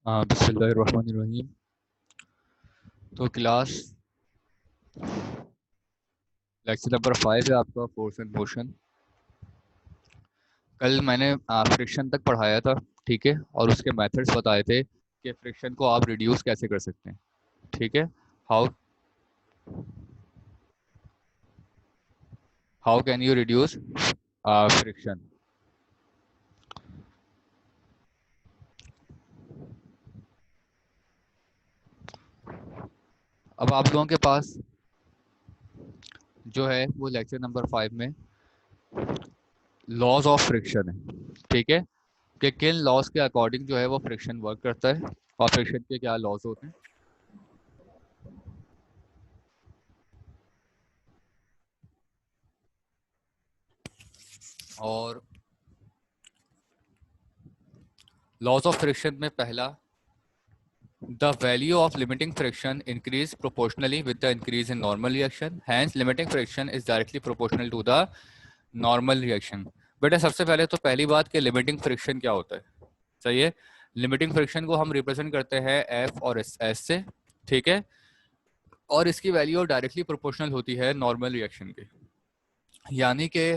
बिस्मिल्लाहिर्रहमानिर्रहीम। तो class lecture number 5 है आपका, फोर्स एंड मोशन। कल मैंने फ्रिक्शन तक पढ़ाया था, ठीक है, और उसके मेथड्स बताए थे कि फ्रिक्शन को आप रिड्यूस कैसे कर सकते हैं, ठीक है। How how can you reduce friction. अब आप लोगों के पास जो है वो लेक्चर नंबर 5 में लॉज ऑफ फ्रिक्शन है, ठीक है, कि किन लॉज के अकॉर्डिंग जो है वो फ्रिक्शन वर्क करता है और फ्रिक्शन के क्या लॉज होते हैं। और लॉज ऑफ फ्रिक्शन में पहला, the value of limiting friction increase proportionally with the increase in normal reaction, hence limiting friction is directly proportional to the normal reaction। बेटा सबसे पहले तो पहली बात कि लिमिटिंग फ्रिक्शन क्या होता है, सही है। लिमिटिंग फ्रिक्शन को हम रिप्रेजेंट करते हैं एफ और एस से, ठीक है, और इसकी वैल्यू डायरेक्टली प्रोपोर्शनल होती है नॉर्मल रिएक्शन के। यानी कि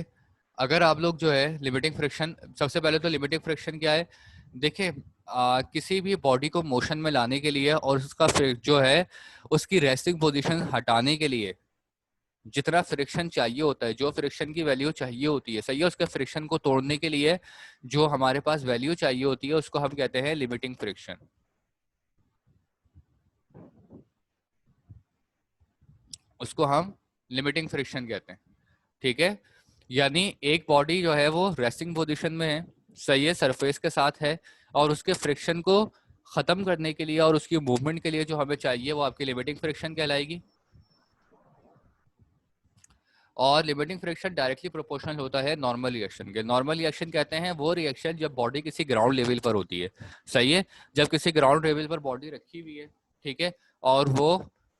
अगर आप लोग जो है लिमिटिंग फ्रिक्शन, सबसे पहले तो लिमिटिंग फ्रिक्शन क्या है, देखिए किसी भी बॉडी को मोशन में लाने के लिए और उसका जो है उसकी रेस्टिंग पोजीशन हटाने के लिए जितना फ्रिक्शन चाहिए होता है, जो फ्रिक्शन की वैल्यू चाहिए होती है, सही है, उसके फ्रिक्शन को तोड़ने के लिए जो हमारे पास वैल्यू चाहिए होती है उसको हम कहते हैं लिमिटिंग फ्रिक्शन। उसको हम लिमिटिंग फ्रिक्शन कहते हैं, ठीक है। यानी एक बॉडी जो है वो रेस्टिंग पोजीशन में है, सही है, सरफेस के साथ है, और उसके फ्रिक्शन को खत्म करने के लिए और उसकी मूवमेंट के लिए जो हमें चाहिए वो आपकी लिमिटिंग फ्रिक्शन कहलाएगी। और लिमिटिंग फ्रिक्शन डायरेक्टली प्रोपोर्शनल होता है नॉर्मल रिएक्शन के। नॉर्मल रिएक्शन कहते हैं वो रिएक्शन जब बॉडी किसी ग्राउंड लेवल पर होती है, सही है, जब किसी ग्राउंड लेवल पर बॉडी रखी हुई है, ठीक है, और वो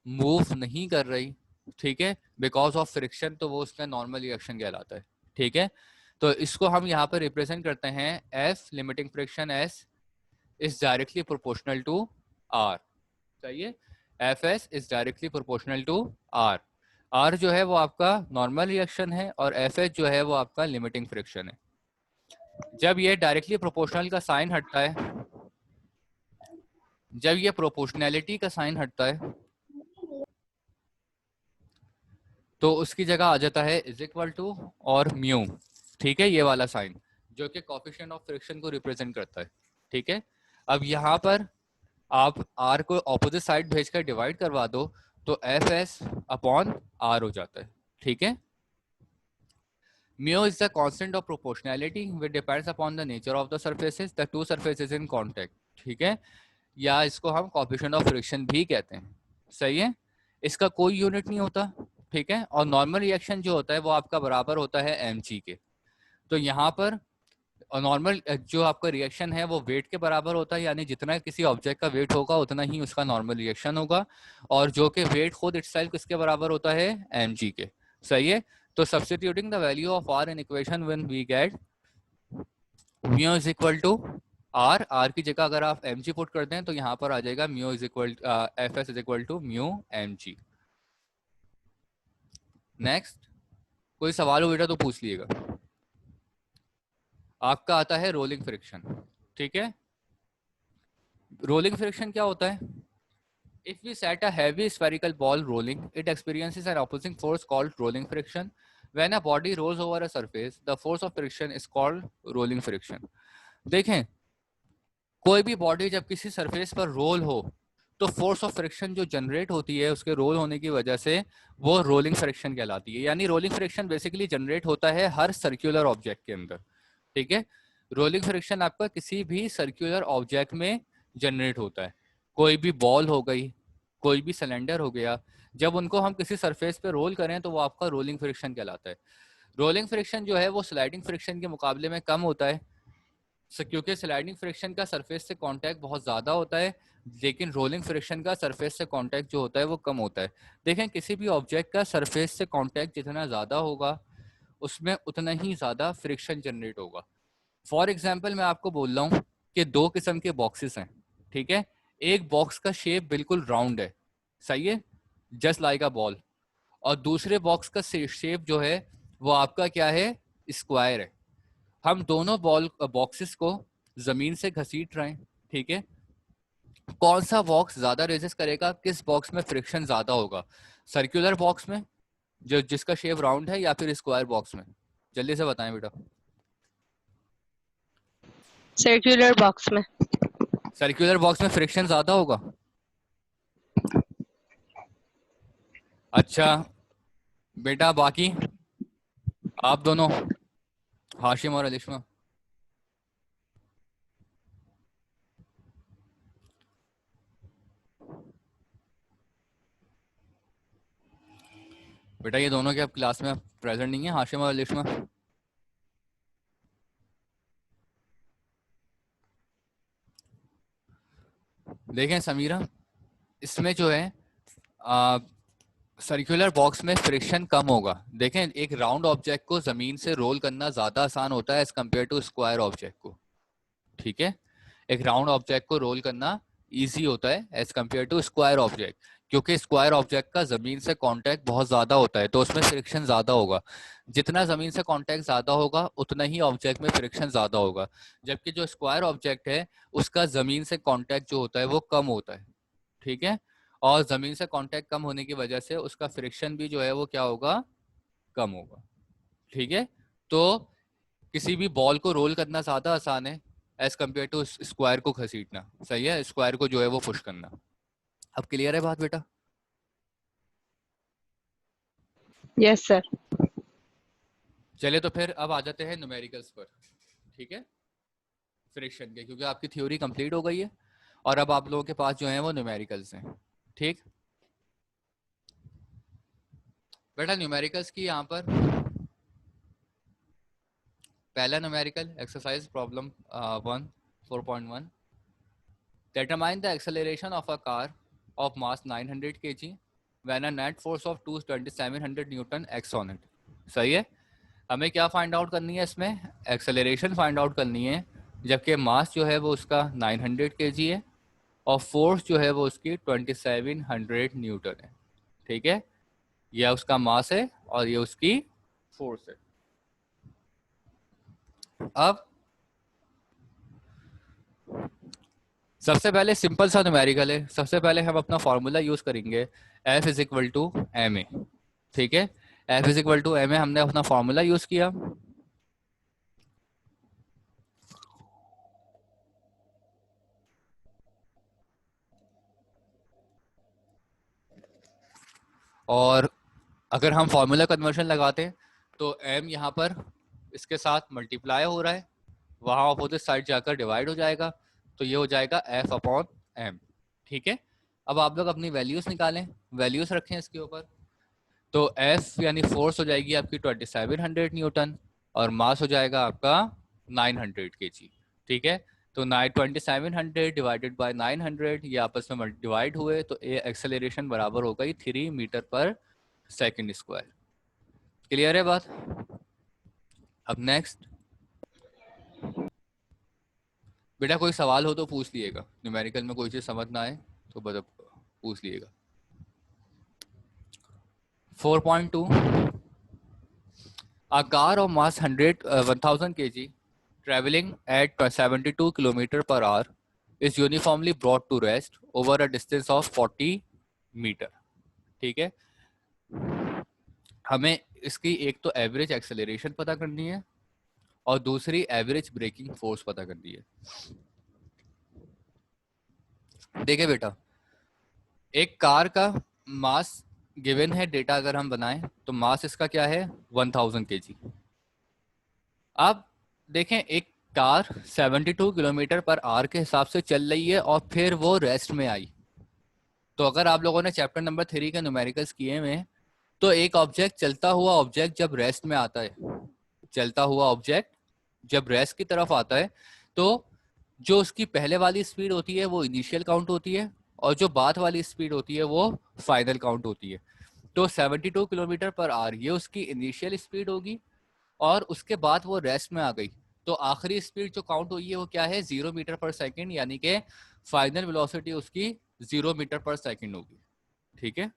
मूव नहीं कर रही, ठीक है, बिकॉज ऑफ फ्रिक्शन, तो वो उसका नॉर्मल रिएक्शन कहलाता है, ठीक है। तो इसको हम यहाँ पर रिप्रेजेंट करते हैं F limiting friction S is directly proportional to R, सही है, F S is directly proportional to R. R जो है वो आपका नॉर्मल रिएक्शन है और एफ एच जो है वो आपका लिमिटिंग फ्रिक्शन है। जब ये डायरेक्टली प्रोपोर्शनल का साइन हटता है, जब ये प्रोपोर्शनैलिटी का साइन हटता है, तो उसकी जगह आ जाता है इज इक्वल टू और म्यू, ठीक है, ये वाला साइन जो कि कोफिशिएंट ऑफ फ्रिक्शन को रिप्रेजेंट करता है, ठीक है। अब यहाँ पर आप आर को ऑपोजिट साइड भेजकर डिवाइड करवा दो तो एफ एस अपॉन आर हो जाता है, ठीक है। Mu is the constant of proportionality which depends upon the nature of the surfaces, the two surfaces in contact, ठीक है, या इसको हम coefficient of friction भी कहते हैं, सही है। इसका कोई यूनिट नहीं होता, ठीक है, और नॉर्मल रिएक्शन जो होता है वो आपका बराबर होता है mg के। तो यहाँ पर नॉर्मल जो आपका रिएक्शन है वो वेट के बराबर होता है, यानी जितना किसी ऑब्जेक्ट का वेट होगा उतना ही उसका नॉर्मल रिएक्शन होगा, और जो कि वेट खुद इटसेल्फ किसके बराबर होता है, mg के, सही है। तो substituting the value of R in equation when we get mu is equal to R, R की जगह अगर आप mg पुट कर दें तो यहाँ पर आ जाएगा mu is equal F S is equal to mu mg। Next कोई सवाल हो बेटा तो पूछ लिएगा। आपका आता है रोलिंग फ्रिक्शन, ठीक है। रोलिंग फ्रिक्शन क्या होता है? If we set a heavy spherical ball rolling, it experiences an opposing force called rolling friction. When a body rolls over a surface, the force of friction is called rolling friction. देखें, कोई भी body जब किसी surface पर role हो तो force of friction जो generate होती है उसके रोल होने की वजह से वो रोलिंग फ्रिक्शन कहलाती है। यानी रोलिंग फ्रिक्शन बेसिकली जनरेट होता है हर सर्कुलर ऑब्जेक्ट के अंदर, ठीक है। रोलिंग फ्रिक्शन आपका किसी भी सर्कुलर ऑब्जेक्ट में जनरेट होता है। कोई भी बॉल हो गई, कोई भी सिलेंडर हो गया, जब उनको हम किसी सरफेस पे रोल करें तो वो आपका रोलिंग फ्रिक्शन कहलाता है। रोलिंग फ्रिक्शन जो है वो स्लाइडिंग फ्रिक्शन के मुकाबले में कम होता है, क्योंकि स्लाइडिंग फ्रिक्शन का सरफेस से कांटेक्ट बहुत ज़्यादा होता है, लेकिन रोलिंग फ्रिक्शन का सरफेस से कांटेक्ट जो होता है वो कम होता है। देखें, किसी भी ऑब्जेक्ट का सरफेस से कांटेक्ट जितना ज़्यादा होगा उसमें उतना ही ज़्यादा फ्रिक्शन जनरेट होगा। फॉर एग्जाम्पल मैं आपको बोल रहा हूँ कि दो किस्म के बॉक्सेस हैं, ठीक है। एक बॉक्स का शेप बिल्कुल राउंड है, सही है, जस्ट लाइक अ बॉल, और दूसरे बॉक्स का शेप जो है वो आपका क्या है, स्क्वायर है। हम दोनों बॉक्सेस को जमीन से घसीट रहे हैं, ठीक है। कौन सा बॉक्स ज्यादा रेजिस्ट करेगा, किस बॉक्स में फ्रिक्शन ज्यादा होगा, सर्कुलर बॉक्स में जो जिसका शेप राउंड है, या फिर स्क्वायर बॉक्स में? जल्दी से बताएं बेटा। सर्कुलर बॉक्स में। सर्कुलर बॉक्स में फ्रिक्शन ज्यादा होगा। अच्छा बेटा, बाकी आप दोनों, हाशिम और अलिशमा? बेटा ये दोनों के अब क्लास में प्रेजेंट नहीं है, हाशिम और अलिशमा? देखें समीरा, इसमें जो है सर्कुलर बॉक्स में फ्रिक्शन कम होगा। देखें, एक राउंड ऑब्जेक्ट को जमीन से रोल करना ज्यादा आसान होता है as compare to square object को, ठीक है। एक राउंड ऑब्जेक्ट को रोल करना इजी होता है as compare to square object, क्योंकि स्क्वायर ऑब्जेक्ट का जमीन से कांटेक्ट बहुत ज्यादा होता है, तो उसमें फ्रिक्शन ज्यादा होगा। जितना जमीन से कांटेक्ट ज्यादा होगा उतना ही ऑब्जेक्ट में फ्रिक्शन ज्यादा होगा, जबकि जो स्क्वायर ऑब्जेक्ट है उसका जमीन से कांटेक्ट जो होता है वो कम होता है, ठीक है। और जमीन से कांटेक्ट कम होने की वजह से उसका फ्रिक्शन भी जो है वो क्या होगा, कम होगा, ठीक है। तो किसी भी बॉल को रोल करना ज्यादा आसान है एज कम्पेयर टू स्क्वायर को घसीटना, सही है, स्क्वायर को जो है वो पुश करना। अब क्लियर है बात बेटा? Yes sir. चलिए तो फिर अब आ जाते हैं न्यूमेरिकल्स पर, ठीक है, फ्रिक्शन के, क्योंकि आपकी थ्योरी कंप्लीट हो गई है और अब आप लोगों के पास जो है वो न्यूमेरिकल्स हैं, ठीक। बेटा न्यूमेरिकल्स की यहाँ पर पहला numerical exercise problem 1 4.1, determine the acceleration of a car of mass 900 kg when a net force of 2700 Newton x on it. सही है, हमें क्या फाइंड आउट करनी है इसमें, एक्सेलरेशन फाइंड आउट करनी है, जबकि मास जो है वो उसका 900 kg है और फोर्स जो है वो उसकी 2700 न्यूटन है, ठीक है। यह उसका मास है और ये उसकी फोर्स है। अब सबसे पहले सिंपल सा न्यूमेरिकल है, सबसे पहले हम अपना फॉर्मूला यूज करेंगे F is equal to M A, ठीक है। F is equal to M A हमने अपना फॉर्मूला यूज किया, और अगर हम फॉर्मूला कन्वर्शन लगाते हैं तो m यहाँ पर इसके साथ मल्टीप्लाई हो रहा है, वहाँ अपोजिट साइड जाकर डिवाइड हो जाएगा, तो ये हो जाएगा F अपॉन एम, ठीक है। अब आप लोग अपनी वैल्यूज निकालें, वैल्यूज रखें इसके ऊपर, तो F यानी फोर्स हो जाएगी आपकी 2700 न्यूटन और मास हो जाएगा आपका 900 kg, ठीक है। तो 2700 डिवाइडेड बाय 900 ये आपस में डिवाइड हुए, तो एक्सेलरेशन बराबर हो गई 3 मीटर पर सेकंड स्क्वायर। क्लियर है बात? अब नेक्स्ट बेटा कोई सवाल हो तो पूछ लिएगा, न्यूमेरिकल में कोई चीज समझ ना आए तो बता पूछ लिएगा। 4.2, a car of mass 1000 kg traveling at 72 kilometer per hour is uniformly brought to rest over a distance of 40 metre, ठीक है। हमें इसकी एक तो एवरेज एक्सेलरेशन पता करनी है और दूसरी एवरेज ब्रेकिंग फोर्स पता करनी है। देखिए बेटा, एक कार का मास गिवन है, डेटा अगर हम बनाएं तो मास इसका क्या है 1000 kg। अब देखें एक कार 72 किलोमीटर पर आवर के हिसाब से चल रही है और फिर वो रेस्ट में आई, तो अगर आप लोगों ने चैप्टर नंबर 3 के न्यूमेरिकल्स किए हुए, तो एक ऑब्जेक्ट चलता हुआ ऑब्जेक्ट जब रेस्ट में आता है, चलता हुआ ऑब्जेक्ट जब रेस्ट की तरफ आता है, तो जो उसकी पहले वाली स्पीड होती है वो इनिशियल काउंट होती है और जो बाद वाली स्पीड होती है वो फाइनल काउंट होती है। तो 72 किलोमीटर पर आवर ये उसकी इनिशियल स्पीड होगी और उसके बाद वो रेस्ट में आ गई तो आखिरी स्पीड जो काउंट हुई है वो क्या है, 0 मीटर पर सेकंड, यानी कि फाइनल वेलोसिटी उसकी 0 मीटर पर सेकंड होगी। ठीक है।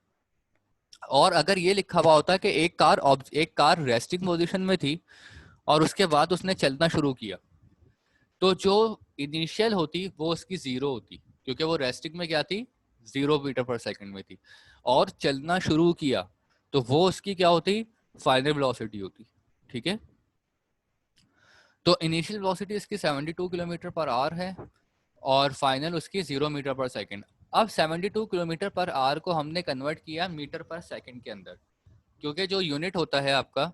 और अगर ये लिखा हुआ होता कि एक कार रेस्टिंग पोजीशन में थी और उसके बाद उसने चलना शुरू किया, तो जो इनिशियल होती वो उसकी 0 होती, क्योंकि वो रेस्टिंग में क्या थी, 0 मीटर पर सेकंड में थी। और चलना शुरू किया तो वो उसकी क्या होती, फाइनल वेलोसिटी होती। ठीक है। तो इनिशियल वेलोसिटी इसकी 72 किलोमीटर पर आवर है और फाइनल उसकी 0 मीटर पर सेकंड। अब 72 किलोमीटर पर आवर को हमने कन्वर्ट किया मीटर पर सेकंड के अंदर, क्योंकि जो यूनिट होता है आपका,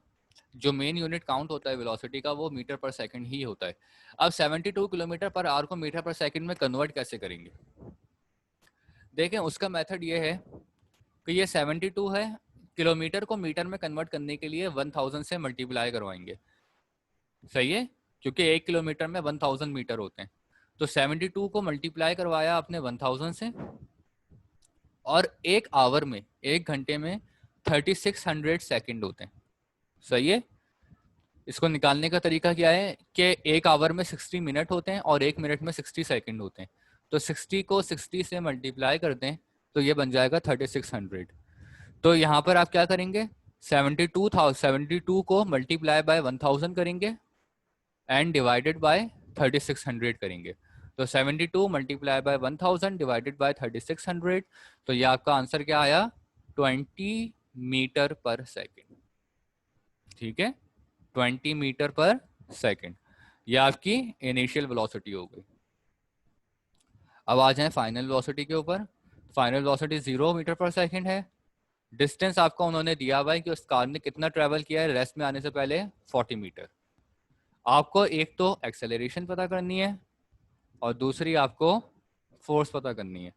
जो मेन यूनिट काउंट होता है वेलोसिटी का, वो मीटर पर सेकंड ही होता है। अब 72 किलोमीटर पर आवर को मीटर पर सेकंड में कन्वर्ट कैसे करेंगे? देखें, उसका मेथड ये है कि ये 72 है, किलोमीटर को मीटर में कन्वर्ट करने के लिए 1000 से मल्टीप्लाई करवाएंगे। सही है, क्योंकि 1 किलोमीटर में 1000 मीटर होते हैं। तो 72 को मल्टीप्लाई करवाया आपने 1000 से, और एक आवर में, एक घंटे में 3600 सेकंड होते हैं। सही है। इसको निकालने का तरीका क्या है कि एक आवर में 60 मिनट होते हैं और एक मिनट में 60 सेकंड होते हैं। तो 60 को 60 से मल्टीप्लाई कर दें तो ये बन जाएगा 3600। तो यहाँ पर आप क्या करेंगे, 72 को मल्टीप्लाई बाय 1000 करेंगे एंड डिवाइडेड बाय 3600 करेंगे। तो 72 मल्टीप्लाई बाय 1000 डिवाइडेड बाय 3600, तो ये आपका आंसर क्या आया, 20 मीटर पर सेकेंड। ठीक है, 20 मीटर पर सेकेंड, ये आपकी इनिशियल वेलोसिटी हो गई। अब आ जाए फाइनल वेलोसिटी के ऊपर। Final velocity 0 metre per second है। डिस्टेंस आपको उन्होंने दिया हुआ है कि उस कार ने कितना ट्रेवल किया है रेस्ट में आने से पहले, 40 मीटर। आपको एक तो एक्सेलरेशन पता करनी है और दूसरी आपको फोर्स पता करनी है।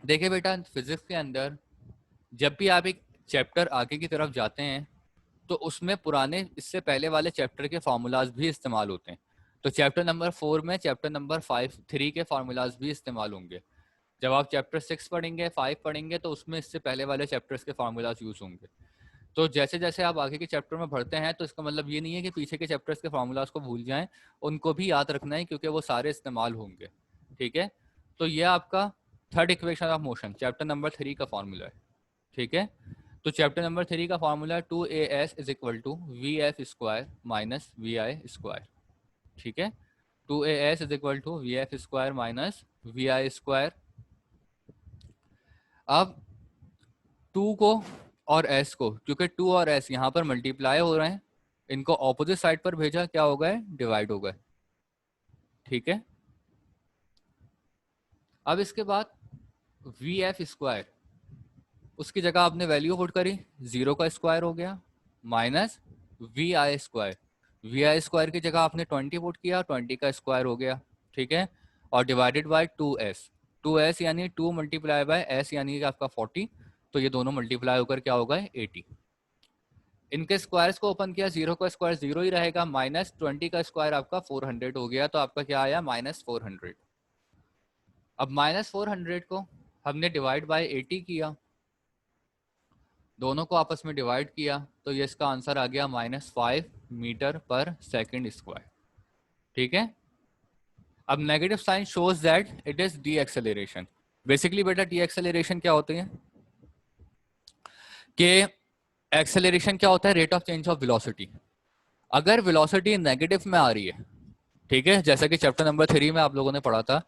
देखिए बेटा, फिजिक्स के अंदर जब भी आप एक चैप्टर आगे की तरफ जाते हैं तो उसमें पुराने, इससे पहले वाले चैप्टर के फार्मूलाज भी इस्तेमाल होते हैं। तो चैप्टर नंबर 4 में चैप्टर नंबर 3 के फार्मूलाज भी इस्तेमाल होंगे। जब आप चैप्टर 6 पढ़ेंगे, 5 पढ़ेंगे, तो उसमें इससे पहले वाले चैप्टर्स के फार्मूलाज यूज होंगे। तो जैसे जैसे आप आगे के चैप्टर में पढ़ते हैं तो इसका मतलब ये नहीं है कि पीछे के चैप्टर्स के फार्मूलाज को भूल जाएं, उनको भी याद रखना है क्योंकि वो सारे इस्तेमाल होंगे। ठीक है। तो ये आपका third equation of motion chapter number 3 का फार्मूला है। ठीक है। तो चैप्टर नंबर 3 का formula 2as is equal to vf square minus vi square. ठीक है। 2as is equal to vf square minus vi square. अब 2 को और s को, क्योंकि 2 और s यहाँ पर मल्टीप्लाई हो रहे हैं, इनको ऑपोजिट साइड पर भेजा, क्या हो गए, डिवाइड हो गए। ठीक है। अब इसके बाद vf स्क्वायर, उसकी जगह आपने वैल्यू पुट करी, 0 का स्क्वायर हो गया minus vi square. vi square की जगह आपने 20 पुट किया, 20 का स्क्वायर हो गया। ठीक है। और डिवाइडेड बाय 2s यानी 2 मल्टीप्लाई बाय s यानी कि आपका 40, तो ये दोनों मल्टीप्लाई होकर क्या होगा, 80। इनके स्क्वायर्स को ओपन किया, 0 का स्क्वायर 0 ही रहेगा, माइनस 20 का स्क्वायर आपका 400 हो गया, तो आपका क्या आया, -400। अब -400 को हमने डिवाइड बाय 80 किया, दोनों को आपस में डिवाइड किया, तो ये इसका आंसर आ गया -5 मीटर पर सेकंड स्क्वायर। ठीक है। अब negative sign shows that it is deceleration. Basically बेटा डी एक्सेलरेशन क्या होती है, कि एक्सेलरेशन क्या होता है, rate of change of velocity. अगर वेलोसिटी नेगेटिव में आ रही है, ठीक है, जैसा कि चैप्टर नंबर 3 में आप लोगों ने पढ़ा था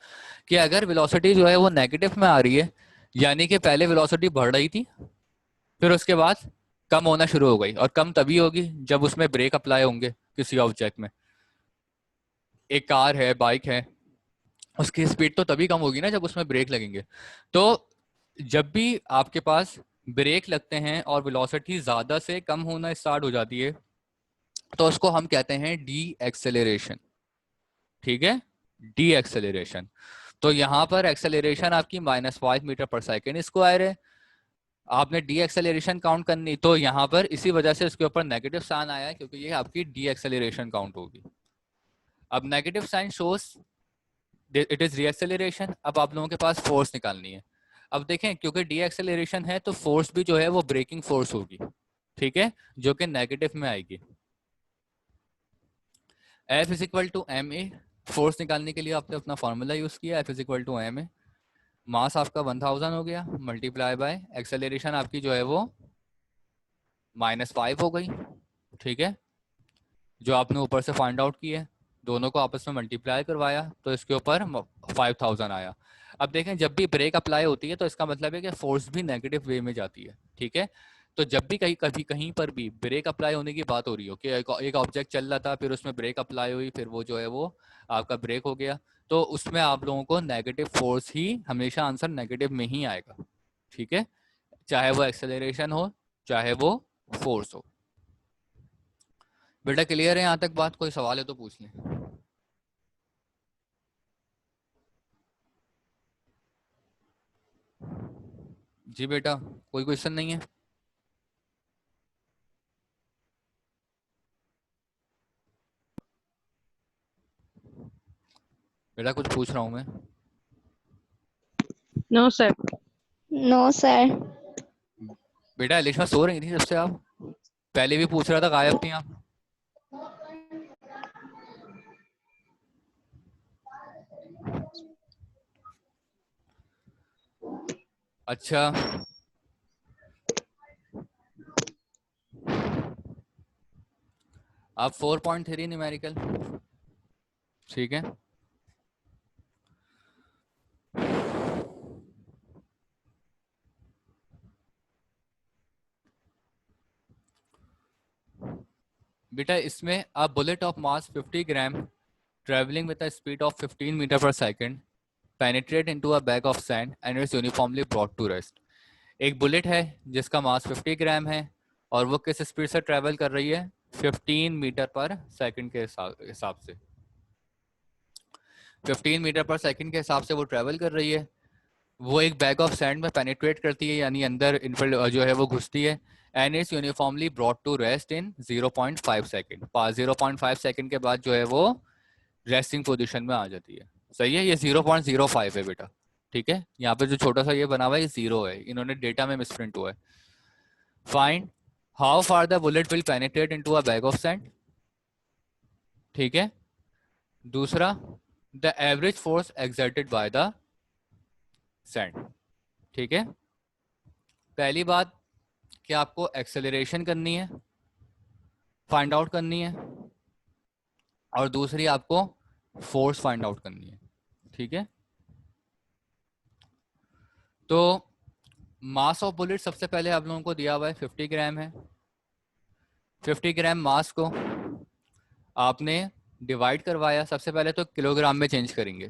कि अगर वेलोसिटी जो है वो नेगेटिव में आ रही है, यानी कि पहले वेलोसिटी बढ़ रही थी, फिर उसके बाद कम होना शुरू हो गई, और कम तभी होगी जब उसमें ब्रेक अप्लाई होंगे किसी ऑब्जेक्ट में। एक कार है, बाइक है, उसकी स्पीड तो तभी कम होगी ना जब उसमें ब्रेक लगेंगे। तो जब भी आपके पास ब्रेक लगते हैं और वेलोसिटी ज्यादा से कम होना स्टार्ट हो जाती है, तो उसको हम कहते हैं डी एक्सेलरेशन। ठीक है, डी एक्सेलरेशन। तो यहाँ पर एक्सेलरेशन आपकी -5 मीटर पर सेकेंड स्क्वायर है। आपने डी एक्सेलरेशन काउंट करनी, तो यहाँ पर इसी वजह से इसके ऊपर नेगेटिव साइन आया है, क्योंकि ये आपकी डी एक्सेलरेशन काउंट होगी। अब negative sign shows it is reacceleration. अब आप लोगों के पास फोर्स निकालनी है। अब देखें, क्योंकि डी एक्सेलरेशन है तो फोर्स भी जो है वो ब्रेकिंग फोर्स होगी। ठीक है, जो कि नेगेटिव में आएगी। F is equal to M A, force निकालने के लिए आपने अपना फॉर्मूला यूज किया, F is equal to M A, mass आपका 1000 हो गया, मल्टीप्लाई बाय एक्सेलरेशन आपकी जो है वो -5 हो गई, ठीक है, जो आपने ऊपर से फाइंड आउट की है, दोनों को आपस में मल्टीप्लाई करवाया तो इसके ऊपर 5000 आया। अब देखें जब भी ब्रेक अप्लाई होती है तो इसका मतलब है कि फोर्स भी नेगेटिव वे में जाती है, ठीक है। तो जब भी कहीं पर भी ब्रेक अप्लाई होने की बात हो रही हो कि एक ऑब्जेक्ट चल रहा था, फिर उसमें ब्रेक अप्लाई हुई, फिर वो जो है वो आपका ब्रेक हो गया, तो उसमें आप लोगों को नेगेटिव फोर्स ही हमेशा आंसर नेगेटिव में ही आएगा, ठीक है, चाहे वो एक्सेलरेशन हो चाहे वो फोर्स हो। बेटा क्लियर है यहाँ तक बात? कोई सवाल है तो पूछ लें। जी बेटा, कोई क्वेश्चन नहीं है? बेटा कुछ पूछ रहा हूँ मैं। No, sir. No sir. बेटा एलिशा सो रही थी जब से आप? पहले भी पूछ रहा था, गायब थी आप। अच्छा, आप 4.3 न्यूमेरिकल, ठीक है। बेटा इसमें आप bullet of mass 50 gram travelling with a speed of 15 metre पर second penetrate into a bag of sand and is uniformly brought to rest. एक बुलेट है जिसका मास 50 ग्राम है और वो किस स्पीड से ट्रेवल कर रही है? 15 मीटर पर सेकंड के हिसाब से, 15 मीटर पर सेकंड के हिसाब से वो ट्रेवल कर रही है। वो एक बैग ऑफ सैंड में पेनिट्रेट करती है, यानी अंदर इनफिल्ड जो है वो घुसती है, and is uniformly brought to rest in 0.5 second. 0.5 second के बाद जो है वो रेस्टिंग पोजीशन में आ जाती है। सही है, ये 0.05 है बेटा, ठीक है। यहाँ पे जो छोटा सा ये बना हुआ है ये 0 है, इन्होंने डेटा में मिसप्रिंट हुआ है। Find how far the bullet will penetrate into a bag of sand, ठीक है। दूसरा, the average force exerted by the sand, ठीक है। पहली बात कि आपको एक्सेलरेशन करनी है, फाइंड आउट करनी है, और दूसरी आपको फोर्स फाइंड आउट करनी है, ठीक है। तो मास ऑफ बुलेट सबसे पहले आप लोगों को दिया हुआ है 50 ग्राम है। 50 ग्राम मास को आपने डिवाइड करवाया, सबसे पहले तो किलोग्राम में चेंज करेंगे,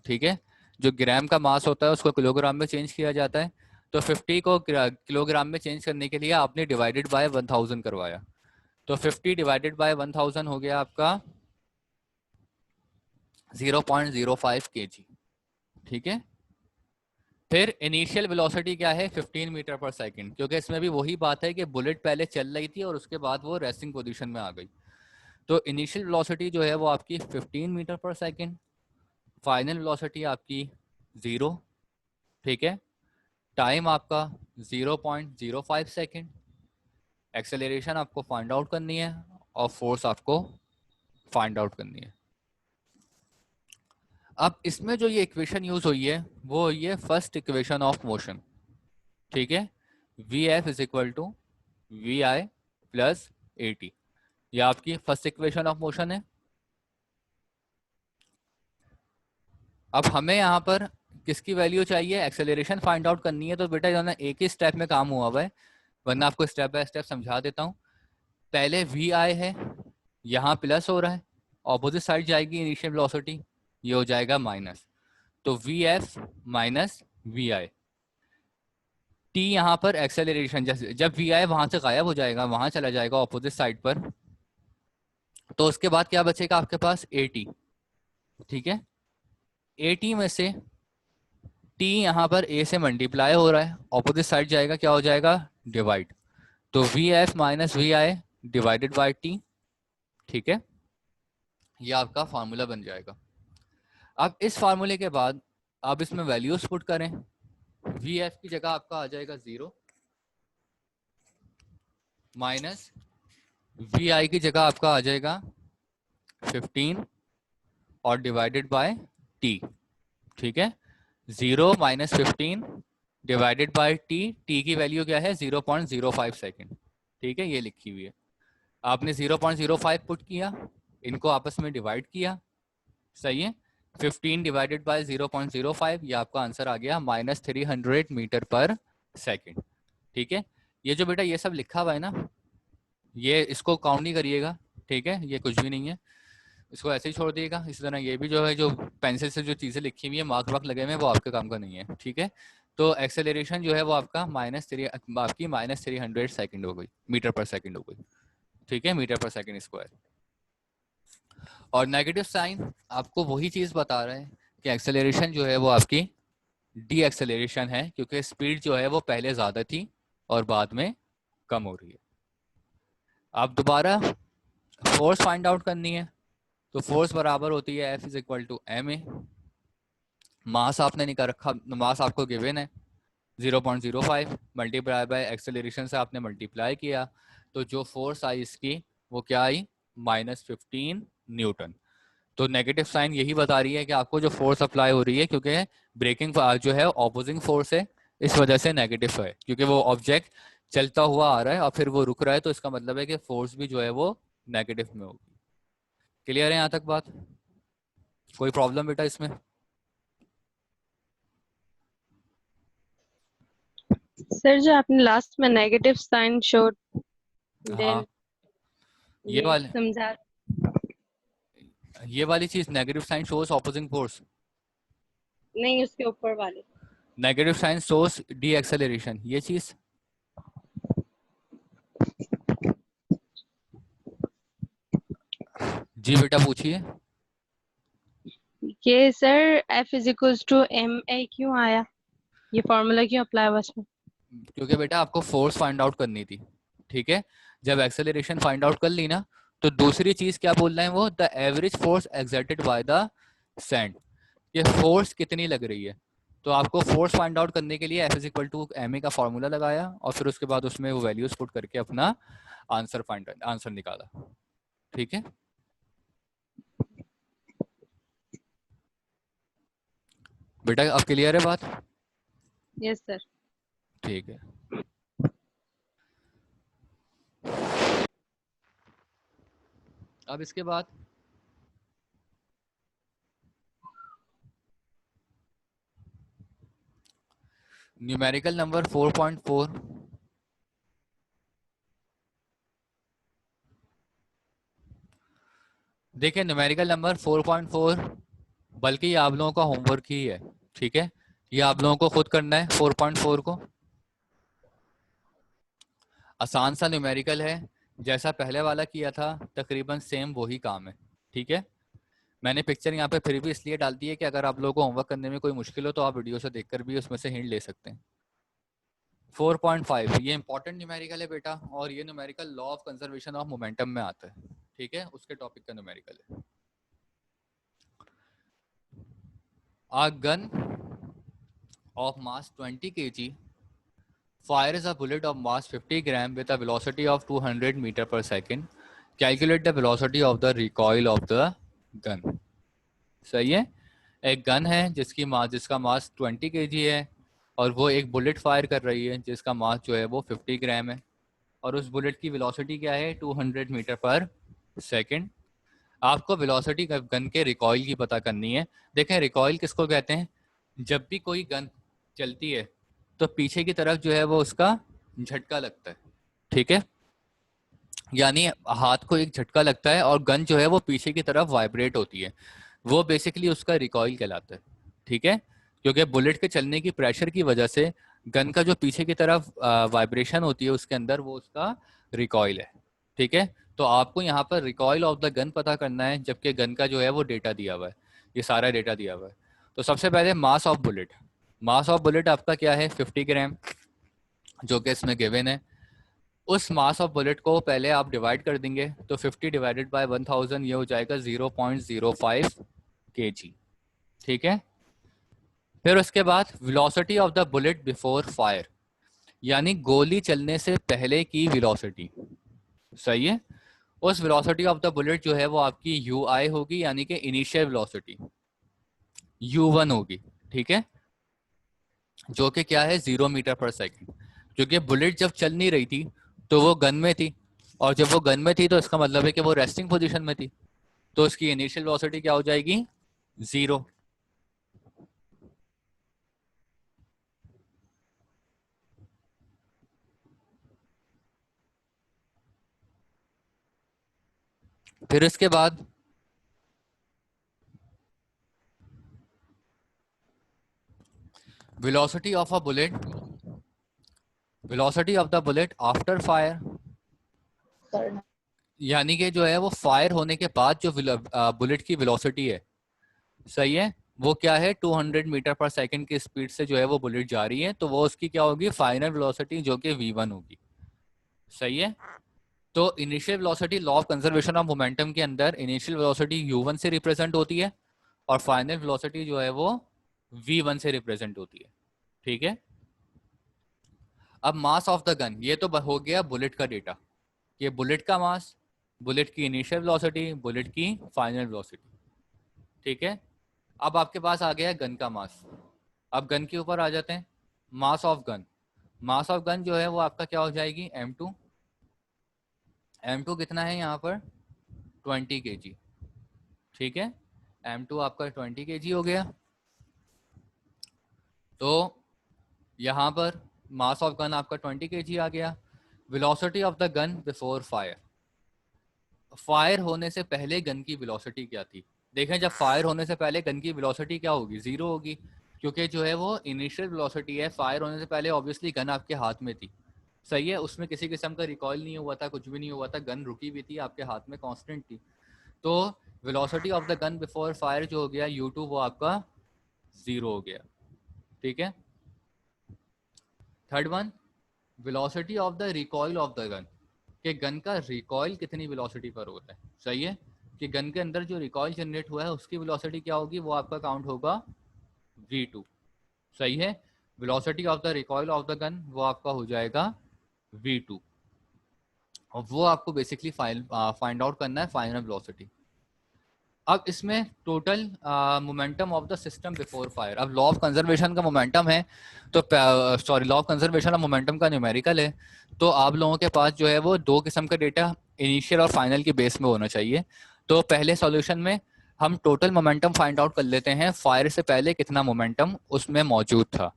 ठीक है। जो ग्राम का मास होता है उसको किलोग्राम में चेंज किया जाता है, तो 50 को किलोग्राम में चेंज करने के लिए आपने डिवाइडेड बाय 1000 करवाया, तो 50 डिवाइडेड बाय 1000 हो गया आपका 0.05 kg, ठीक है। फिर इनिशियल वेलोसिटी क्या है? 15 मीटर पर सेकंड, क्योंकि इसमें भी वही बात है कि बुलेट पहले चल रही थी और उसके बाद वो रेस्टिंग पोजीशन में आ गई, तो इनिशियल वेलोसिटी जो है वो आपकी 15 मीटर पर सेकंड, फाइनल वेलोसिटी आपकी 0, ठीक है। टाइम आपका 0.05 सेकंड, एक्सेलरेशन आपको फाइंड आउट करनी है और फोर्स आपको फाइंड आउट करनी है। अब इसमें जो ये इक्वेशन यूज हुई है वो हुई है फर्स्ट इक्वेशन ऑफ मोशन, ठीक है। V F is equal to V I plus A T, ये आपकी फर्स्ट इक्वेशन ऑफ मोशन है। अब हमें यहाँ पर किसकी वैल्यू चाहिए? एक्सेलरेशन फाइंड आउट करनी है, तो बेटा जो है एक ही स्टेप में काम हुआ हुआ है, वरना आपको स्टेप बाय स्टेप समझा देता हूँ। पहले वी आई है, यहाँ प्लस हो रहा है, ऑपोजिट साइड जाएगी इनिशियल वेलोसिटी, ये हो जाएगा माइनस, तो V F minus V I. T यहाँ पर एक्सेलरेशन, जैसे जब वी आई वहां से गायब हो जाएगा, वहां चला जाएगा ऑपोजिट साइड पर, तो उसके बाद क्या बचेगा आपके पास? ए टी, ठीक है। ए टी में से टी यहाँ पर ए से मल्टीप्लाई हो रहा है, ऑपोजिट साइड जाएगा, क्या हो जाएगा? डिवाइड, तो V F minus V I divided by T, ठीक है। ये आपका फार्मूला बन जाएगा। अब इस फार्मूले के बाद आप इसमें वैल्यूज पुट करें, वी एफ की जगह आपका आ जाएगा 0, माइनस वी आई की जगह आपका आ जाएगा 15 और डिवाइडेड बाय टी, ठीक है। 0 minus 15 divided by T, T की वैल्यू क्या है 0.05 सेकेंड, ठीक है, ये लिखी हुई है। आपने 0.05 पुट किया, इनको आपस में डिवाइड किया, सही है। 15 डिवाइडेड बाय 0.05, ये आपका आंसर आ गया -300 मीटर पर सेकेंड, ठीक है। ये जो बेटा ये सब लिखा हुआ है ना, ये इसको काउंट नहीं करिएगा, ठीक है, ये कुछ भी नहीं है, इसको ऐसे ही छोड़ दिएगा। इसी तरह ये भी जो है, जो पेंसिल से जो चीज़ें लिखी हुई है, मार्क वार्क लगे हुए हैं, वो आपके काम का नहीं है, ठीक है। तो एक्सेलरेशन जो है वो आपका आपकी -300 सेकेंड हो गई, मीटर पर सेकेंड हो गई, ठीक है, मीटर पर सेकेंड स्क्वायर। और नेगेटिव साइन आपको वही चीज़ बता रहा है कि एक्सेलरेशन जो है वो आपकी डी एक्सेलरेशन है, क्योंकि स्पीड जो है वो पहले ज़्यादा थी और बाद में कम हो रही है। आप दोबारा फोर्स फाइंड आउट करनी है, तो फोर्स बराबर होती है F = ma। मास आपने निकाल रखा, मास आपको गिवन है 0.05 मल्टीप्लाई बाय एक्सेलरेशन से आपने मल्टीप्लाई किया, तो जो फोर्स आई इसकी वो क्या आई -15 न्यूटन। तो नेगेटिव साइन यही बता रही है कि आपको जो फोर्स अप्लाई हो रही है, क्योंकि ब्रेकिंग जो है ऑपोजिंग फोर्स है, इस वजह से नेगेटिव है, क्योंकि वो ऑब्जेक्ट चलता हुआ आ रहा है और फिर वो रुक रहा है, तो इसका मतलब है कि फोर्स भी जो है वो नेगेटिव में होगी। क्लियर है यहाँ तक बात? कोई प्रॉब्लम बेटा इसमें? सर जो आपने लास्ट में नेगेटिव साइन शो हाँ, देन ये ये वाले, समझा। ये वाली चीज negative sign shows opposing force, नहीं, उसके ऊपर वाले। Negative sign shows deceleration, ये चीज। जी बेटा पूछिए। ये सर F = ma क्यों आया, ये फॉर्मूला क्यों अप्लाई हुआ इसमें? क्योंकि बेटा आपको फोर्स फाइंड आउट करनी थी, ठीक है। जब एक्सेलरेशन फाइंड आउट कर ली ना, तो दूसरी चीज क्या बोल रहे हैं वो, the average force exerted by the sand, ये फोर्स कितनी लग रही है। तो आपको फोर्स फाइंड आउट करने के लिए F = ma का फॉर्मूला लगाया और फिर उसके बाद उसमें वो वैल्यूज पुट करके अपना आंसर निकाला, ठीक है। बेटा अब क्लियर है बात? Yes sir. ठीक है। अब इसके बाद न्यूमेरिकल नंबर 4.4, देखिए न्यूमेरिकल नंबर 4.4, बल्कि ये आप लोगों का होमवर्क ही है, ठीक है, ये आप लोगों को खुद करना है 4.4 को। आसान सा न्यूमेरिकल है, जैसा पहले वाला किया था तकरीबन सेम वही काम है, ठीक है। मैंने पिक्चर यहाँ पे फिर भी इसलिए डाल दी है कि अगर आप लोगों को होमवर्क करने में कोई मुश्किल हो तो आप वीडियो से देखकर भी उसमें से हिंट ले सकते हैं। 4.5 ये इंपॉर्टेंट न्यूमेरिकल है बेटा, और ये numerical law of conservation of momentum में आता है, ठीक है, उसके टॉपिक का न्यूमेरिकल है। A gun of mass 20 kg fires a bullet of mass 50 gram with a velocity of 200 meter per second. Calculate the velocity of the recoil of the gun. सही है। एक गन है जिसका मास 20 kg है और वो एक बुलेट फायर कर रही है जिसका मास जो है वो 50 ग्राम है, और उस बुलेट की वेलोसिटी क्या है 200 मीटर पर सेकंड। आपको वेलोसिटी गन के रिकॉइल की पता करनी है। देखें रिकॉइल किसको कहते हैं, जब भी कोई गन चलती है तो पीछे की तरफ जो है वो उसका झटका लगता है, ठीक है, यानी हाथ को एक झटका लगता है और गन जो है वो पीछे की तरफ वाइब्रेट होती है, वो बेसिकली उसका रिकॉइल कहलाता है, ठीक है। क्योंकि बुलेट के चलने की प्रेशर की वजह से गन का जो पीछे की तरफ वाइब्रेशन होती है उसके अंदर, वो उसका रिकॉइल है, ठीक है। तो आपको यहाँ पर रिकॉइल ऑफ द गन पता करना है, जबकि गन का जो है वो डेटा दिया हुआ है, ये सारा डेटा दिया हुआ है। तो सबसे पहले mass of bullet, mass of bullet आपका क्या है 50 ग्राम, जो कि इसमें गिवन है। उस मास ऑफ बुलेट को पहले आप डिवाइड कर देंगे, तो 50 डिवाइडेड बाय 1000 ये हो जाएगा 0.05 kg, ठीक है। फिर उसके बाद velocity of the bullet before fire, यानी गोली चलने से पहले की वेलोसिटी, सही है, उस वेलोसिटी ऑफ द बुलेट जो है वो आपकी यू आई होगी, यानी कि इनिशियल वेलोसिटी u1 होगी, ठीक है, जो कि क्या है 0 मीटर पर सेकेंड। क्योंकि बुलेट जब चल नहीं रही थी तो वो गन में थी, और जब वो गन में थी तो इसका मतलब है कि वो रेस्टिंग पोजीशन में थी, तो इसकी इनिशियल वेलोसिटी क्या हो जाएगी 0। फिर इसके बाद velocity of a bullet, velocity of the bullet after fire, यानी कि जो है वो फायर होने के बाद जो बुलेट की वेलोसिटी है, सही है, वो क्या है 200 मीटर पर सेकंड की स्पीड से जो है वो बुलेट जा रही है, तो वो उसकी क्या होगी फाइनल वेलोसिटी जो कि v1 होगी, सही है। तो initial velocity law of conservation of momentum के अंदर इनिशियल वेलोसिटी u1 से रिप्रेजेंट होती है और फाइनल वेलोसिटी जो है वो v1 से रिप्रेजेंट होती है, ठीक है। अब मास ऑफ द गन, ये तो हो गया बुलेट का डेटा, ये बुलेट का मास, बुलेट की इनिशियल वेलोसिटी, बुलेट की फाइनल वेलोसिटी, ठीक है। अब आपके पास आ गया गन का मास। अब गन के ऊपर आ जाते हैं, mass of gun, mass of gun जो है वो आपका क्या हो जाएगी m2, m2 कितना है यहाँ पर 20 kg, ठीक है, m2 आपका 20 kg हो गया। तो यहाँ पर मास ऑफ गन आपका 20 kg आ गया। Velocity of the gun before fire, fire होने से पहले गन की वेलोसिटी क्या थी, देखें जब फायर होने से पहले गन की वेलोसिटी क्या होगी 0 होगी, क्योंकि जो है वो इनिशियल वेलोसिटी है, फायर होने से पहले ऑब्वियसली गन आपके हाथ में थी, सही है, उसमें किसी किस्म का रिकॉइल नहीं हुआ था, कुछ भी नहीं हुआ था, गन रुकी हुई थी आपके हाथ में कांस्टेंट थी। तो velocity of the gun before fire जो हो गया u2 वो आपका 0 हो गया, ठीक है। Third one, velocity of the recoil of the gun, कि गन का रिकॉइल कितनी वेलोसिटी पर होता है, सही है, कि गन के अंदर जो रिकॉइल जनरेट हुआ है उसकी वेलोसिटी क्या होगी, वो आपका काउंट होगा v2, सही है। Velocity of the recoil of the gun वो आपका हो जाएगा v2, और वो आपको बेसिकली फाइंड आउट करना है फाइनल वेलोसिटी। अब इसमें total momentum of the system before fire, अब लॉ ऑफ कंजर्वेशन का मोमेंटम है, तो sorry law of conservation of momentum का न्यूमेरिकल है, तो आप लोगों के पास जो है वो दो किस्म का डेटा इनिशियल और फाइनल के बेस में होना चाहिए। तो पहले सॉल्यूशन में हम टोटल मोमेंटम फाइंड आउट कर लेते हैं, फायर से पहले कितना मोमेंटम उसमें मौजूद था।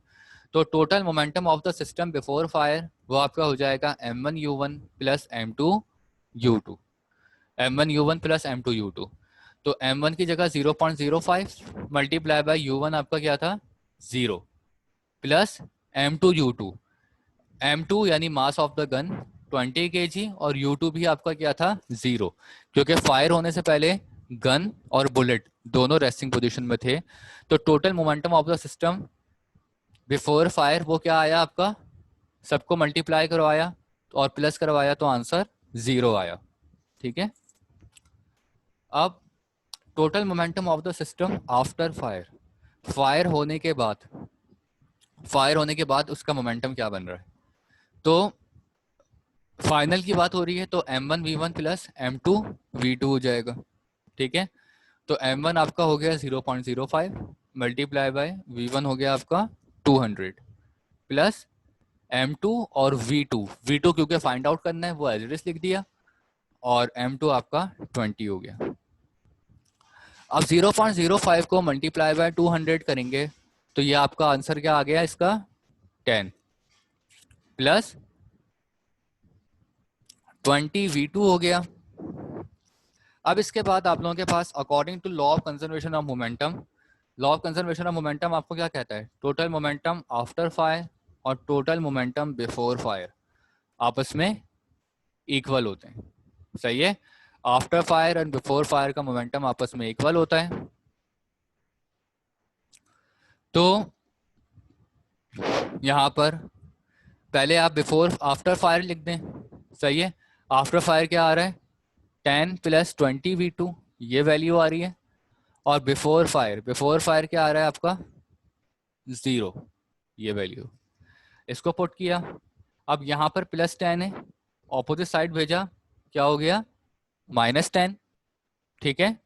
तो total momentum of the system before fire वो आपका हो जाएगा m1u1 plus m2u2, m1u1 plus m2u2। तो m1 की जगह 0.05 मल्टीप्लाई बाय u1 आपका क्या था 0, प्लस m2u2, m2 यानी mass of the gun 20 kg और u2 भी आपका क्या था 0, क्योंकि फायर होने से पहले गन और बुलेट दोनों रेस्टिंग पोजीशन में थे। तो total momentum of the system before fire वो क्या आया आपका, सबको मल्टीप्लाई करवाया और प्लस करवाया तो आंसर 0 आया, ठीक है। अब total momentum of the system after fire, fire होने के बाद, फायर होने के बाद उसका मोमेंटम क्या बन रहा है, तो फाइनल की बात हो रही है, तो m1 v1 plus m2 v2 हो जाएगा, ठीक है। तो m1 आपका हो गया 0.05 मल्टीप्लाई बाय v1 हो गया आपका 200 प्लस m2 और v2, v2 क्योंकि फाइंड आउट करना है वो एज इट इज लिख दिया, और m2 आपका 20 हो गया। अब 0.05 को मल्टीप्लाई बाय 200 करेंगे तो ये आपका आंसर क्या आ गया इसका 10 प्लस 20 v2 हो गया। अब इसके बाद आप लोगों के पास according to law of conservation of momentum, law of conservation of momentum आपको क्या कहता है, टोटल मोमेंटम आफ्टर फायर और टोटल मोमेंटम बिफोर फायर आपस में इक्वल होते हैं, सही है। After fire and before fire का मोमेंटम आपस में इक्वल होता है। तो यहाँ पर पहले आप बिफोर आफ्टर फायर लिख दें, सही है। आफ्टर फायर क्या आ रहा है 10 प्लस 20 v2, ये वैल्यू आ रही है, और बिफोर फायर क्या आ रहा है आपका 0, ये वैल्यू, इसको पुट किया। अब यहाँ पर +10 है, ऑपोजिट साइड भेजा क्या हो गया -10, ठीक है,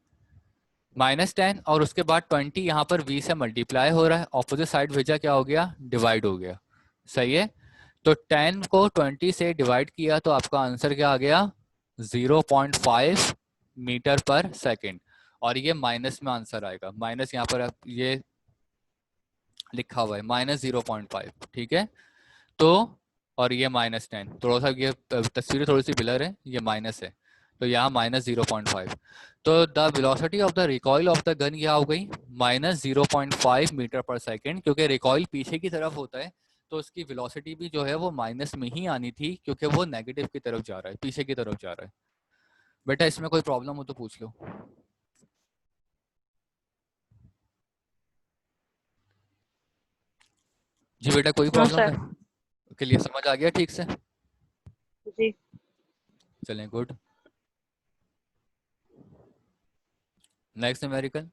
-10 और उसके बाद 20 यहाँ पर v से मल्टीप्लाई हो रहा है, ऑपोजिट साइड भेजा क्या हो गया, डिवाइड हो गया, सही है। तो 10 को 20 से डिवाइड किया तो आपका आंसर क्या आ गया, 0.5 मीटर पर सेकेंड, और ये माइनस में आंसर आएगा, माइनस यहाँ पर ये लिखा हुआ है -0.5, ठीक है। तो और ये -10, थोड़ा सा ये तस्वीरें थोड़ी सी ब्लर है, ये माइनस है, तो यहाँ -0.5, तो the velocity of the recoil of the gun क्या हो गई, -0.5 मीटर पर सेकेंड, क्योंकि रिकॉइल पीछे की तरफ होता है तो उसकी वेलोसिटी भी जो है वो माइनस में ही आनी थी, क्योंकि वो नेगेटिव की तरफ जा रहा है, पीछे की तरफ जा रहा है। बेटा इसमें कोई प्रॉब्लम हो तो पूछ लो। जी बेटा कोई नो प्रॉब्लम सर। है, क्लियर समझ आ गया ठीक से, जी। चलें गुड। नेक्स्ट न्यूमेरिकल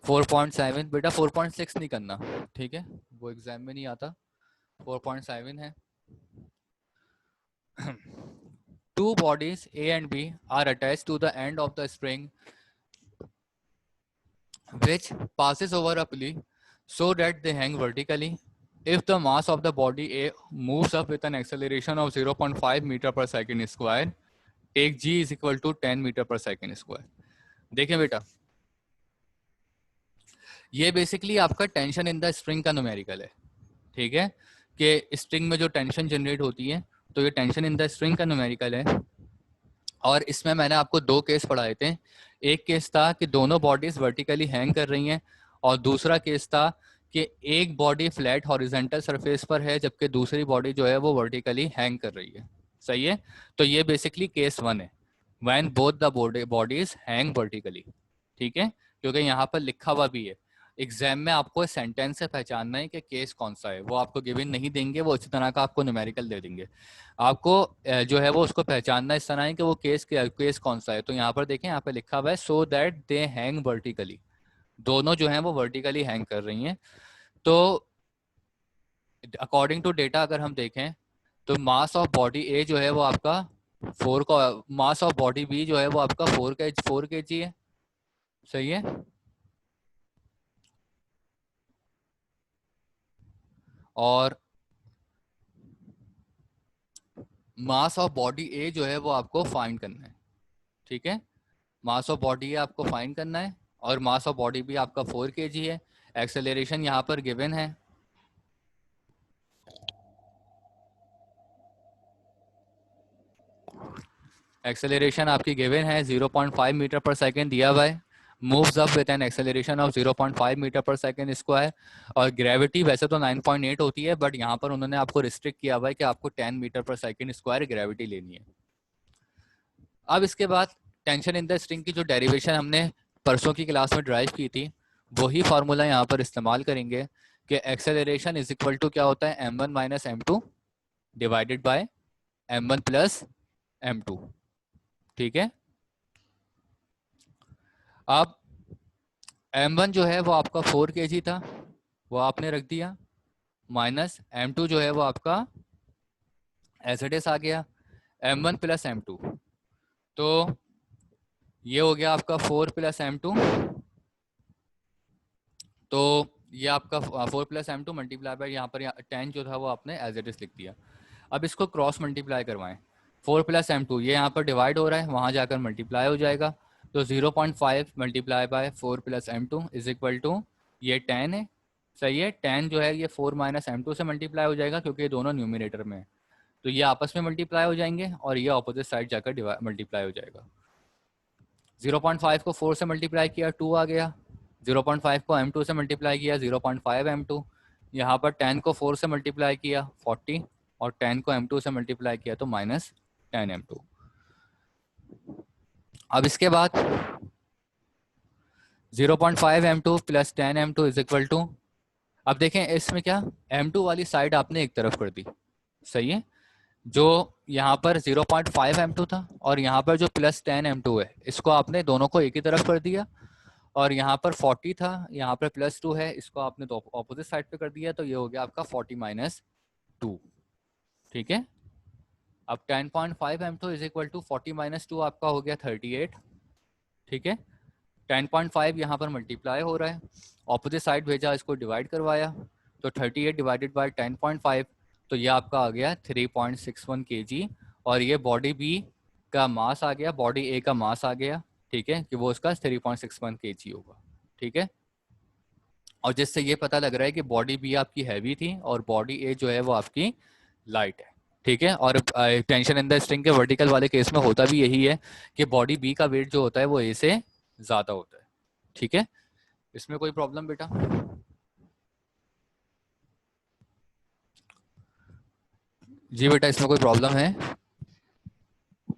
4.7, बेटा 4.6 नहीं करना, ठीक है, वो एग्जाम में नहीं आता, 4.7 है। Two bodies A and B are attached to the end of the spring which passes over a pulley so that they hang vertically. If the mass of the body A moves up with an acceleration of 0.5 meter per second square, take G is equal to 10 meter per second square. देखें बेटा, ये basically आपका tension in the spring का numerical है, ठीक है, कि string में जो टेंशन जनरेट होती है, तो ये टेंशन इन द स्ट्रिंग का न्यूमेरिकल है। और इसमें मैंने आपको दो केस पढ़ाए थे, एक केस था कि दोनों बॉडीज वर्टिकली हैंग कर रही हैं, और दूसरा केस था कि एक बॉडी फ्लैट हॉरिजॉन्टल सरफेस पर है जबकि दूसरी बॉडी जो है वो वर्टिकली हैंग कर रही है, सही है। तो ये बेसिकली केस 1 है, when both the bodies hang vertically, ठीक है, क्योंकि यहाँ पर लिखा हुआ भी है, एग्जाम में आपको सेंटेंस से पहचानना है कि केस कौन सा है, वो आपको गिवन नहीं देंगे, वो इसी तरह का आपको न्यूमेरिकल दे देंगे, आपको जो है वो उसको पहचानना इस तरह है कि वो केस कौन सा है। तो यहाँ पर देखें, यहाँ पे लिखा हुआ है so that they hang vertically, दोनों जो हैं वो वर्टिकली हैंग कर रही हैं। तो अकॉर्डिंग टू डेटा अगर हम देखें तो मास ऑफ बॉडी ए जो है वो आपका 4 का, मास ऑफ बॉडी बी जो है वो आपका 4 kg है, सही है। और मास ऑफ बॉडी ए जो है वो आपको फाइंड करना है, ठीक है, मास ऑफ बॉडी आपको फाइंड करना है, और मास ऑफ बॉडी भी आपका 4 kg है। एक्सेलरेशन यहाँ पर गिवन है, एक्सेलरेशन आपकी गिवन है 0.5 मीटर पर सेकेंड दिया हुआ है, moves up with an acceleration of 0.5 metre per second square, और ग्रेविटी वैसे तो 9.8 होती है, बट यहाँ पर उन्होंने आपको रिस्ट्रिक्ट किया हुआ है कि आपको 10 metre per second square gravity लेनी है। अब इसके बाद टेंशन इन द स्ट्रिंग की जो डेरिवेशन हमने परसों की क्लास में ड्राइव की थी, वही फार्मूला यहाँ पर इस्तेमाल करेंगे कि एक्सेलरेशन इज इक्वल टू क्या होता है, m1 minus m2 divided by m1 plus m2, ठीक है। अब m1 जो है वो आपका 4 kg था, वो आपने रख दिया, माइनस m2 जो है वो आपका एज इट इज आ गया, m1 प्लस m2, तो ये हो गया आपका 4 प्लस m2, तो ये आपका 4 प्लस m2 मल्टीप्लाई बाय यहाँ पर 10 जो था वो आपने एज इट इज लिख दिया। अब इसको क्रॉस मल्टीप्लाई करवाएं, 4 प्लस m2 ये यहाँ पर डिवाइड हो रहा है, वहाँ जाकर मल्टीप्लाई हो जाएगा, तो 0.5 multiply by 4 plus m2 is equal to ये 10 है, सही है। 10 जो है ये 4 माइनस m2 से मल्टीप्लाई हो जाएगा, क्योंकि ये दोनों न्यूमिनेटर में है, तो ये आपस में मल्टीप्लाई हो जाएंगे, और ये ऑपोजिट साइड जाकर मल्टीप्लाई हो जाएगा। 0.5 को 4 से मल्टीप्लाई किया 2 आ गया, 0.5 को m2 से मल्टीप्लाई किया 0.5 m2, यहाँ पर 10 को 4 से मल्टीप्लाई किया 40, और 10 को m2 से मल्टीप्लाई किया तो माइनस 10 m2। अब इसके बाद 0.5 m2 plus 10 m2 is equal to, अब देखें इसमें क्या, m2 वाली साइड आपने एक तरफ कर दी, सही है, जो यहाँ पर 0.5 m2 था और यहाँ पर जो प्लस 10 m2 है, इसको आपने दोनों को एक ही तरफ कर दिया, और यहाँ पर 40 था, यहाँ पर प्लस 2 है, इसको आपने ऑपोजिट साइड पे कर दिया, तो ये हो गया आपका 40 माइनस 2, ठीक है। अब 10.5 m2 is equal to 40 minus 2 आपका हो गया 38, ठीक है। 10.5 यहाँ पर मल्टीप्लाई हो रहा है, ऑपोजिट साइड भेजा, इसको डिवाइड करवाया, तो 38 डिवाइडेड बाय 10.5, तो ये आपका आ गया 3.61 kg, और ये बॉडी बी का मास आ गया, बॉडी ए का मास आ गया, ठीक है, कि वो उसका 3.61 kg होगा, ठीक है। और जिससे ये पता लग रहा है कि बॉडी बी आपकी हैवी थी और बॉडी ए जो है वो आपकी लाइट है, ठीक है। और टेंशन इन द स्ट्रिंग के वर्टिकल वाले केस में होता भी यही है कि बॉडी बी का वेट जो होता है वो ए से ज्यादा होता है, ठीक है। इसमें कोई प्रॉब्लम बेटा? जी बेटा, इसमें कोई प्रॉब्लम है?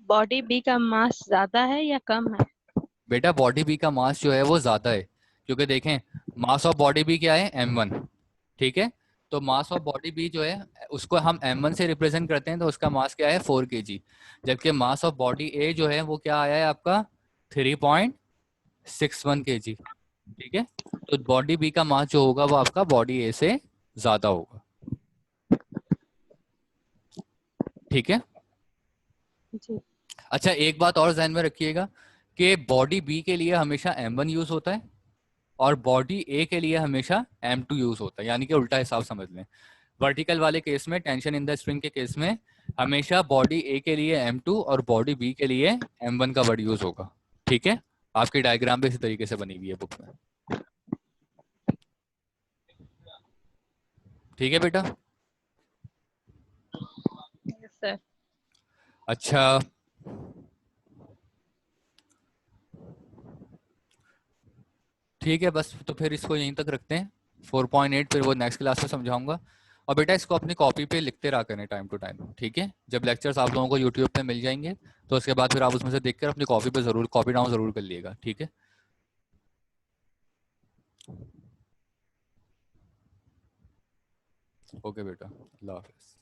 बॉडी बी का मास ज्यादा है या कम है? बेटा बॉडी बी का मास जो है वो ज्यादा है, क्योंकि देखें मास ऑफ बॉडी बी क्या है, m1, ठीक है। तो मास ऑफ बॉडी बी जो है उसको हम m1 से रिप्रेजेंट करते हैं, तो उसका मास क्या है 4 kg, जबकि मास ऑफ बॉडी ए जो है वो क्या आया है आपका 3.61 kg, ठीक है। तो बॉडी बी का मास जो होगा वो आपका बॉडी ए से ज्यादा होगा, ठीक है। जी। अच्छा एक बात और ध्यान में रखिएगा कि बॉडी बी के लिए हमेशा m1 यूज होता है और बॉडी ए के लिए हमेशा m2 यूज होता है, यानी कि उल्टा हिसाब समझ लें। वर्टिकल वाले केस में, टेंशन इन द स्ट्रिंग के केस में, हमेशा बॉडी ए के लिए m2 और बॉडी बी के लिए m1 का वर्ड यूज होगा, ठीक है। आपकी डायग्राम भी इसी तरीके से बनी हुई है बुक में, ठीक है बेटा। Yes sir. अच्छा ठीक है, बस तो फिर इसको यहीं तक रखते हैं, 4.8 फिर वो नेक्स्ट क्लास में समझाऊंगा। और बेटा इसको अपनी कॉपी पे लिखते रहा करें टाइम टू टाइम, ठीक है। जब लेक्चर्स आप लोगों को यूट्यूब पे मिल जाएंगे तो उसके बाद फिर आप उसमें से देखकर अपनी कॉपी पे जरूर कॉपी डाउन जरूर कर लिएगा, ठीक है। ओके बेटा, अल्लाह हाफिज़।